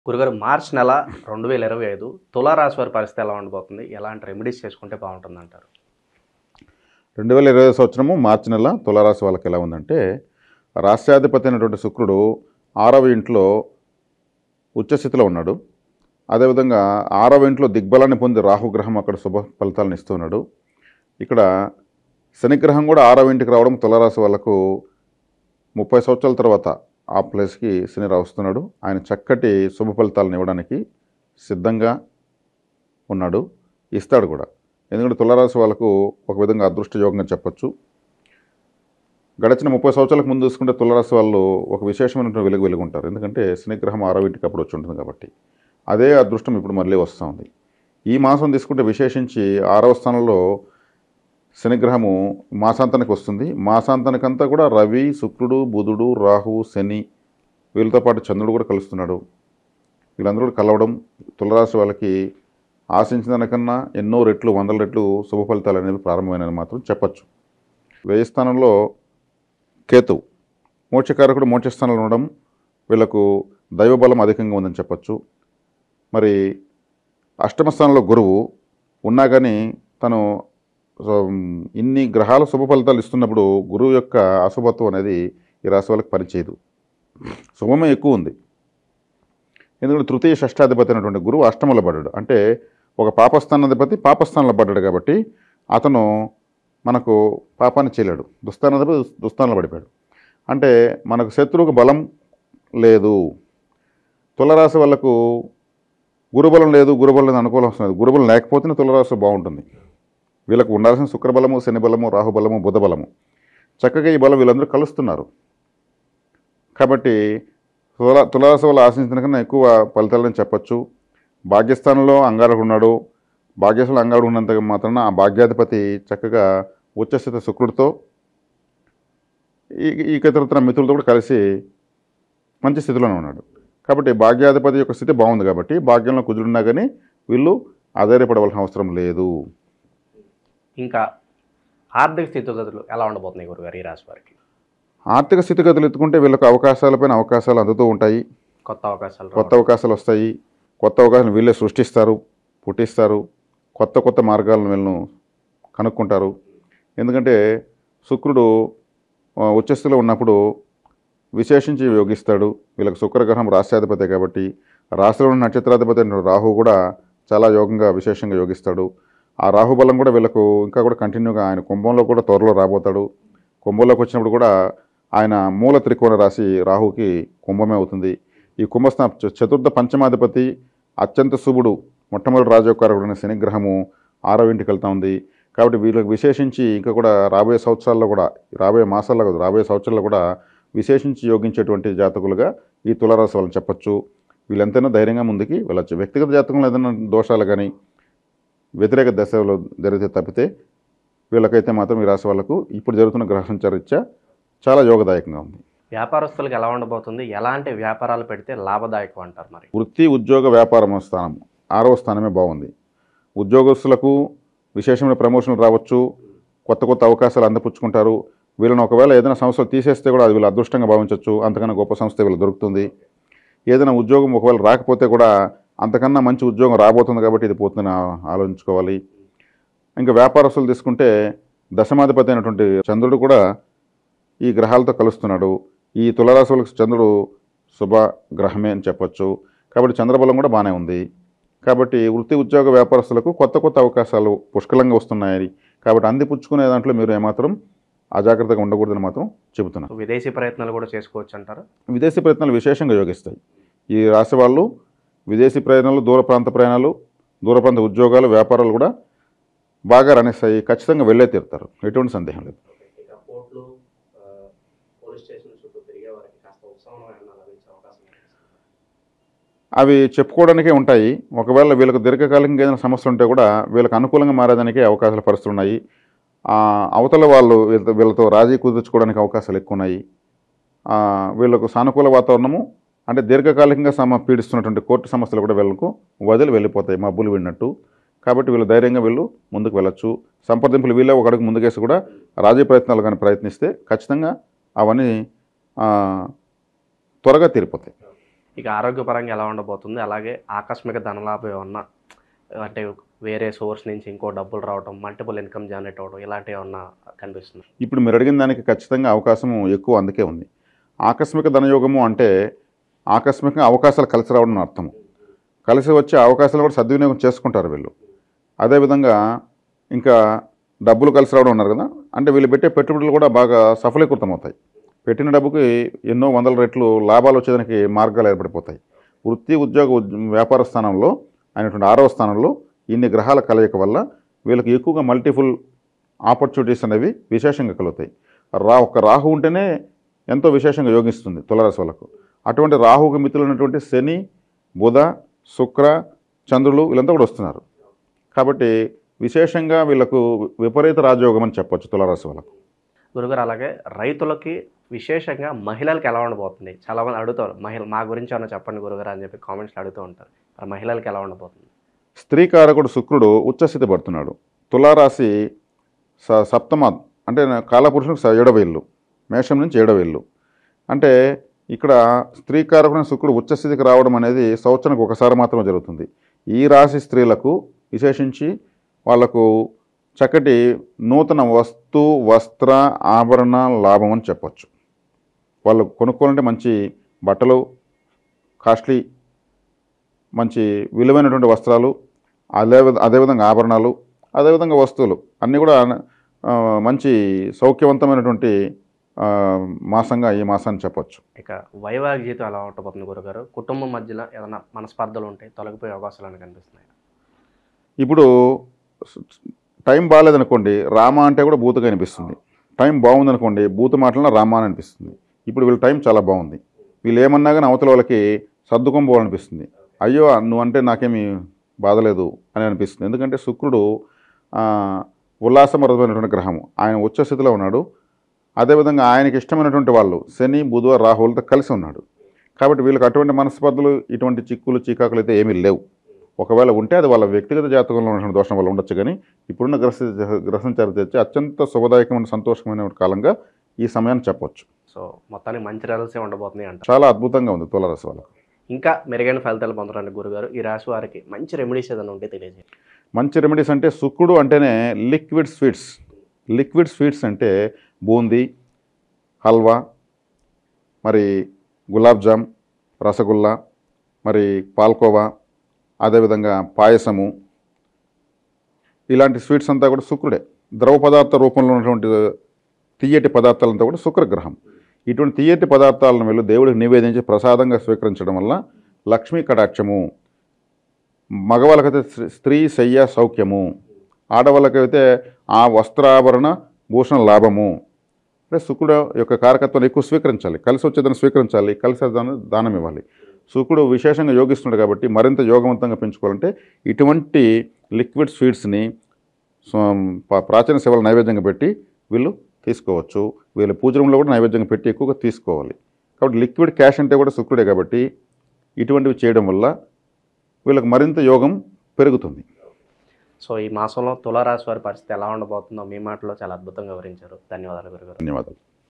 గురుగారు మార్చ్ నెల 2025 తులారాశి వారి పరిస్థితి ఎలా ఉండబోతుంది? ఎలాంటి రెమెడీస్ చేసుకుంటే బాగుంటుందంటారు? 2020 సంవత్సరము మార్చి నెల తులారాశి వాళ్ళకి ఎలా ఉందంటే, రాష్ట్రాధిపతి అయినటువంటి శుక్రుడు 6వ ఇంట్లో ఉచ్చస్థితిలో ఉన్నాడు. అదేవిధంగా 6వ ఇంట్లో దిగ్బలాన్ని పొంది రాహుగ్రహం అక్కడ శుభ ఫలితాలను ఇస్తున్నాడు. ఇక్కడ శనిగ్రహం కూడా 6వ ఇంటికి రావడం తులారాశి వాళ్ళకు 30 సంవత్సరాల తర్వాత ఆ ప్లేస్కి శని వస్తున్నాడు. ఆయన చక్కటి శుభ ఫలితాలను ఇవ్వడానికి సిద్ధంగా ఉన్నాడు, ఇస్తాడు కూడా. ఎందుకంటే తులారాశి వాళ్ళకు ఒక విధంగా అదృష్టయోగంగా చెప్పచ్చు. గడిచిన 30 సంవత్సరాలకు ముందు చూసుకుంటే తులారాశి వాళ్ళు ఒక విశేషమైనటువంటి వెలుగుంటారు. ఎందుకంటే శనిగ్రహం 6వ ఇంటికి అప్పుడు వచ్చి ఉంటుంది కాబట్టి. అదే అదృష్టం ఇప్పుడు మళ్ళీ వస్తూ ఉంది. ఈ మాసం తీసుకుంటే విశేషించి 6వ స్థానంలో శనిగ్రహము మాసాంతానికి వస్తుంది. మాసాంతానికంతా కూడా రవి, శుక్రుడు, బుధుడు, రాహువు, శని వీళ్ళతో పాటు చంద్రుడు కూడా కలుస్తున్నాడు. వీళ్ళందరూ కూడా కలవడం తులారాశి వాళ్ళకి ఆశించిన దానికన్నా ఎన్నో రెట్లు, 100 రెట్లు శుభ ఫలితాలు అనేవి ప్రారంభమైనవి మాత్రం చెప్పచ్చు. వ్యయ స్థానంలో కేతువు, మోక్షకారకుడు మోక్షస్థానంలో ఉండడం వీళ్ళకు దైవబలం అధికంగా ఉందని చెప్పచ్చు. మరి అష్టమ స్థానంలో గురువు ఉన్నా కానీ తను ఇన్ని గ్రహాల శుభ ఫలితాలు ఇస్తున్నప్పుడు గురువు యొక్క అశుభత్వం అనేది ఈ రాశి వాళ్ళకి పనిచేయదు. శుభమే ఎక్కువ ఉంది. ఎందుకంటే తృతీయ షష్టాధిపతి అయినటువంటి గురువు అష్టమంలో పడ్డాడు. అంటే ఒక పాపస్థానాధిపతి పాపస్థానంలో పడ్డాడు కాబట్టి అతను మనకు పాపాన్ని చేయలేడు. దుస్థానాధిపతి దుస్థానంలో పడిపోయాడు. అంటే మనకు శత్రువుకు బలం లేదు. తులారాశి వాళ్ళకు గురుబలం లేదు, గురుబలం లేదు అనుకూలం వస్తుంది. గురుబలం లేకపోతేనే తులారాశి బాగుంటుంది. వీళ్ళకు ఉండాల్సిన శుక్రబలము, శనిబలము, రాహుబలము, బుధబలము చక్కగా ఈ బలం వీళ్ళందరూ కలుస్తున్నారు. కాబట్టి తులారాశి వాళ్ళు ఆశించిన కన్నా ఎక్కువ ఫలితాలని చెప్పచ్చు. భాగ్యస్థానంలో అంగారకుడు ఉన్నాడు. భాగ్యస్థానంలో అంగారకుడు ఉన్నంత మాత్రాన ఆ భాగ్యాధిపతి చక్కగా ఉచ్చస్థిత శుక్రుడితో ఈ ఇతర మిత్రులతో కూడా కలిసి మంచి స్థితిలోనే ఉన్నాడు. కాబట్టి భాగ్యాధిపతి యొక్క స్థితి బాగుంది కాబట్టి భాగ్యంలో కుజుడున్నా కానీ వీళ్ళు ఆధారపడవలసిన అవసరం లేదు. ఇంకా ఆర్థిక స్థితిగతులు ఎలా ఉండబోతున్నాయి గురుగారు ఈ రాశి వారికి? ఆర్థిక స్థితిగతులు ఎత్తుకుంటే వీళ్ళకు అవకాశాలపైన అవకాశాలు అందుతూ ఉంటాయి. కొత్త అవకాశాలు వస్తాయి. కొత్త అవకాశాలు వీళ్ళే సృష్టిస్తారు, పుట్టిస్తారు. కొత్త మార్గాలను వీళ్ళను కనుక్కుంటారు. ఎందుకంటే శుక్రుడు ఉచ్చస్థితిలో ఉన్నప్పుడు విశేషించి యోగిస్తాడు. వీళ్ళకి శుక్రగ్రహం రాష్ట్రాధిపతి కాబట్టి రాశిలో ఉన్న నక్షత్రాధిపతి అయిన రాహు కూడా చాలా యోగంగా విశేషంగా యోగిస్తాడు. ఆ రాహుబలం కూడా వీళ్ళకు ఇంకా కూడా కంటిన్యూగా ఆయన కుంభంలో కూడా త్వరలో రాబోతాడు. కుంభంలోకి వచ్చినప్పుడు కూడా ఆయన మూల త్రికోణ రాశి రాహుకి కుంభమే అవుతుంది. ఈ కుంభస్థాన చతుర్థ పంచమాధిపతి అత్యంత శుభుడు మొట్టమొదటి రాజయోగకారకుడైన శనిగ్రహము 6వ ఇంటికి వెళ్తా ఉంది. కాబట్టి వీళ్ళకి విశేషించి ఇంకా కూడా రాబోయే సంవత్సరాల్లో కూడా రాబోయే సంవత్సరాల్లో కూడా విశేషించి యోగించేటువంటి జాతకులుగా ఈ తులారాశి వాళ్ళని చెప్పచ్చు. వీళ్ళెంతైనా ధైర్యంగా ముందుకి వెళ్ళచ్చు. వ్యక్తిగత జాతకంలో ఏదైనా దోషాలు కానీ వ్యతిరేక దశలో జరిగితే తప్పితే వీళ్ళకైతే మాత్రం ఈ రాశి వాళ్ళకు ఇప్పుడు జరుగుతున్న గ్రహ సంచారీత్యా చాలా యోగదాయకంగా ఉంది. వ్యాపారస్తులకు ఎలా ఉండబోతుంది? ఎలాంటి వ్యాపారాలు పెడితే లాభదాయకం అంటారు? మరి వృత్తి, ఉద్యోగ, వ్యాపారం స్థానం 6వ స్థానమే బాగుంది. ఉద్యోగస్తులకు విశేషమైన ప్రమోషన్లు రావచ్చు. కొత్త అవకాశాలు అందిపుచ్చుకుంటారు. వీళ్ళని ఒకవేళ ఏదైనా సంస్థలు తీసేస్తే కూడా అది వీళ్ళు అదృష్టంగా భావించవచ్చు. అంతకన్నా గొప్ప సంస్థ వీళ్ళు దొరుకుతుంది. ఏదైనా ఉద్యోగం ఒకవేళ రాకపోతే కూడా అంతకన్నా మంచి ఉద్యోగం రాబోతుంది కాబట్టి ఇది పోతుందని ఆలోచించుకోవాలి. ఇంకా వ్యాపారస్తులు తీసుకుంటే దశమాధిపతి అయినటువంటి చంద్రుడు కూడా ఈ గ్రహాలతో కలుస్తున్నాడు. ఈ తులారాశి వాళ్ళకి చంద్రుడు శుభ గ్రహమే అని చెప్పచ్చు. కాబట్టి చంద్రబలం కూడా బాగానే ఉంది. కాబట్టి వృత్తి, ఉద్యోగ, వ్యాపారస్తులకు కొత్త అవకాశాలు పుష్కలంగా వస్తున్నాయి. కాబట్టి అందిపుచ్చుకునే దాంట్లో మీరు ఏమాత్రం అజాగ్రత్తగా ఉండకూడదని మాత్రం చెబుతున్నాను. విదేశీ ప్రయత్నాలు కూడా చేసుకోవచ్చు అంటారు? విదేశీ ప్రయత్నాలు విశేషంగా యోగిస్తాయి. ఈ రాశి వాళ్ళు విదేశీ ప్రయాణాలు, దూర ప్రాంత ఉద్యోగాలు, వ్యాపారాలు కూడా బాగా రాణిస్తాయి. ఖచ్చితంగా వెళ్ళే తీరుతారు, ఎటువంటి సందేహం లేదు. అవి చెప్పుకోవడానికే ఉంటాయి. ఒకవేళ వీళ్ళకు దీర్ఘకాలికంగా ఏదైనా సమస్య ఉంటే కూడా వీళ్ళకి అనుకూలంగా మారేదానికి అవకాశాల పరిస్థితులు ఉన్నాయి. అవతల వాళ్ళు వీళ్ళతో రాజీ కుదుర్చుకోవడానికి అవకాశాలు ఎక్కువ ఉన్నాయి. వీళ్ళకు సానుకూల వాతావరణము అంటే దీర్ఘకాలికంగా పీడిస్తున్నటువంటి కోర్టు సమస్యలు కూడా వీళ్ళకు వెళ్ళిపోతాయి మబ్బులు విన్నట్టు. కాబట్టి వీళ్ళు ధైర్యంగా వీళ్ళు ముందుకు వెళ్ళొచ్చు. సంప్రదింపులు వీళ్ళే ఒక అడుగు ముందుకేసి కూడా రాజీ ప్రయత్నాలు కానీ ప్రయత్నిస్తే ఖచ్చితంగా అవన్నీ త్వరగా తీరిపోతాయి. ఇక ఆరోగ్యపరంగా ఎలా ఉండబోతుంది, అలాగే ఆకస్మిక ధనలాభం ఏమన్నా అంటే వేరే సోర్స్ నుంచి ఇంకో డబ్బులు రావడం, మల్టిపుల్ ఇన్కమ్ జనరేట్ అవ్వడం ఇలాంటివి ఏమన్నా కనిపిస్తుంది? ఇప్పుడు మీరు అడిగిన దానికి ఖచ్చితంగా అవకాశం ఎక్కువ అందుకే ఉంది. ఆకస్మిక ధనయోగము అంటే ఆకస్మికంగా అవకాశాలు కలిసి రావడం అని అర్థము. కలిసి వచ్చే అవకాశాలు కూడా సద్వినియోగం చేసుకుంటారు వీళ్ళు. అదేవిధంగా ఇంకా డబ్బులు కలిసి రావడం ఉన్నారు కదా, అంటే వీళ్ళు పెట్టే పెట్టుబడులు కూడా బాగా సఫలీకృతం అవుతాయి. పెట్టిన డబ్బుకి ఎన్నో వందల రెట్లు లాభాలు వచ్చేదానికి మార్గాలు ఏర్పడిపోతాయి. వృత్తి ఉద్యోగ వ్యాపార స్థానంలో అయినటువంటి 6వ స్థానంలో ఇన్ని గ్రహాల కలయిక వల్ల వీళ్ళకి ఎక్కువగా మల్టిపుల్ ఆపర్చునిటీస్ అనేవి విశేషంగా కలుగుతాయి. ఒక రాహు ఉంటేనే ఎంతో విశేషంగా యోగిస్తుంది తులారాశి వాళ్ళకు. అటువంటి రాహుకి మిత్రులైనటువంటి శని, బుధ, శుక్ర, చంద్రులు వీళ్ళంతా కూడా వస్తున్నారు. కాబట్టి విశేషంగా వీళ్ళకు విపరీత రాజయోగం అని చెప్పొచ్చు తులారాశి వాళ్ళకు. గురుగారు, అలాగే రైతులకి విశేషంగా మహిళలకు ఎలా ఉండబోతుంది? చాలామంది అడుగుతారు, మా గురించి ఏమన్నా చెప్పండి గురుగారు అని చెప్పి కామెంట్స్లో అడుగుతూ ఉంటారు. మరి మహిళలకు ఎలా ఉండబోతుంది? స్త్రీ కారకుడు శుక్రుడు ఉచ్చస్థితి పడుతున్నాడు. తులారాశి సప్తమ అంటే కాలపురుషునికి 7వ ఇల్లు, మేషం నుంచి 7వ ఇల్లు. అంటే ఇక్కడ స్త్రీ కారకుడు శుక్రుడు ఉచ్చస్థితికి రావడం అనేది సంవత్సరానికి ఒకసారి మాత్రమే జరుగుతుంది. ఈ రాశి స్త్రీలకు విశేషించి వాళ్లకు చక్కటి నూతన వస్తు, వస్త్ర, ఆభరణ లాభం అని చెప్పచ్చు. వాళ్ళు కొనుక్కోవాలంటే మంచి బట్టలు, కాస్ట్లీ మంచి విలువైనటువంటి వస్త్రాలు, అదేవిధంగా ఆభరణాలు, అదేవిధంగా వస్తువులు అన్నీ కూడా మంచి సౌఖ్యవంతమైనటువంటి మాసంగా ఈ మాసాన్ని చెప్పచ్చు. ఇక వైవాహిక జీవితం ఎలా ఉండబోతుంది గురుగారు? కుటుంబం మధ్యలో ఏదైనా మనస్పర్ధలు ఉంటాయి, తొలగిపోయే అవకాశాలు కనిపిస్తున్నాయి. ఇప్పుడు టైం బాగాలేదనుకోండి, రామ అంటే కూడా బూతుగా అనిపిస్తుంది. టైం బాగుందనుకోండి, బూతు మాటలన రామ అని అనిపిస్తుంది. ఇప్పుడు వీళ్ళ టైం చాలా బాగుంది. వీళ్ళు ఏమన్నా కానీ అవతల వాళ్ళకి సర్దుకొని పోవాలనిపిస్తుంది. అయ్యో నువ్వంటే నాకేమీ బాధలేదు అని అనిపిస్తుంది. ఎందుకంటే శుక్రుడు ఉల్లాసమరమైనటువంటి గ్రహము, ఆయన ఉచ్చస్థితిలో ఉన్నాడు. అదేవిధంగా ఆయనకి ఇష్టమైనటువంటి వాళ్ళు శని, బుధ, రాహువులతో కలిసి ఉన్నాడు. కాబట్టి వీళ్ళకి అటువంటి మనస్పర్ధలు, ఇటువంటి చిక్కులు, చీకాకులు అయితే ఏమీ లేవు. ఒకవేళ ఉంటే అది వాళ్ళ వ్యక్తిగత జాతకంలో ఉన్నటువంటి దోషం వల్ల ఉండొచ్చు. కానీ ఇప్పుడున్న గ్రహసంచార తెచ్చి అత్యంత శుభదాయకమైన, సంతోషమైన కాలంగా ఈ సమయాన్ని చెప్పవచ్చు. సో మొత్తానికి మంచి రిజల్ట్సే ఉండబోతున్నాయి అంట. చాలా అద్భుతంగా ఉంది తులారాశి వాళ్ళకు. ఇంకా మెరుగైన ఫలితాలు పొందడానికి గురుగారు ఈ రాశి వారికి మంచి రెమెడీస్ ఏదైనా ఉంటే తెలియజేయండి. మంచి రెమెడీస్ అంటే శుక్రుడు అంటేనే లిక్విడ్ స్వీట్స్. లిక్విడ్ స్వీట్స్ అంటే బూందీ, హల్వా, మరి గులాబ్ జామ్, రసగుల్లా, మరి పాల్కోవా, అదేవిధంగా పాయసము, ఇలాంటి స్వీట్స్ అంతా కూడా శుక్రుడే. ద్రవ పదార్థ రూపంలో ఉన్నటువంటి తీయటి పదార్థాలంతా కూడా శుక్రగ్రహం. ఇటువంటి తీయటి పదార్థాలను వీళ్ళు దేవుడికి నివేదించి ప్రసాదంగా స్వీకరించడం వల్ల లక్ష్మీ కటాక్షము, మగవాళ్ళకైతే స్త్రీ శయ్య సౌఖ్యము, ఆడవాళ్ళకైతే ఆ వస్త్రాభరణ భూషణ లాభము. అంటే శుక్రుడు యొక్క కారకత్వాన్ని ఎక్కువ స్వీకరించాలి, కలిసి వచ్చేదాన్ని స్వీకరించాలి, కలిసి దానం ఇవ్వాలి. శుక్రుడు విశేషంగా యోగిస్తున్నాడు కాబట్టి మరింత యోగవంతంగా పెంచుకోవాలంటే ఇటువంటి లిక్విడ్ స్వీట్స్ని ప్రాచీన సేవలు నైవేద్యంగా పెట్టి వీళ్ళు తీసుకోవచ్చు. వీళ్ళ పూజలంలో కూడా నైవేద్యంగా పెట్టి ఎక్కువగా తీసుకోవాలి. కాబట్టి లిక్విడ్ క్యాష్ అంటే కూడా శుక్రుడే కాబట్టి ఇటువంటివి చేయడం వల్ల వీళ్ళకి మరింత యోగం పెరుగుతుంది. సో ఈ మాసంలో తులారాశి వారి పరిస్థితి ఎలా ఉండబోతుందో మీ మాటలో చాలా అద్భుతంగా వివరించారు. ధన్యవాదాలు గురుగారు. ధన్యవాదాలు.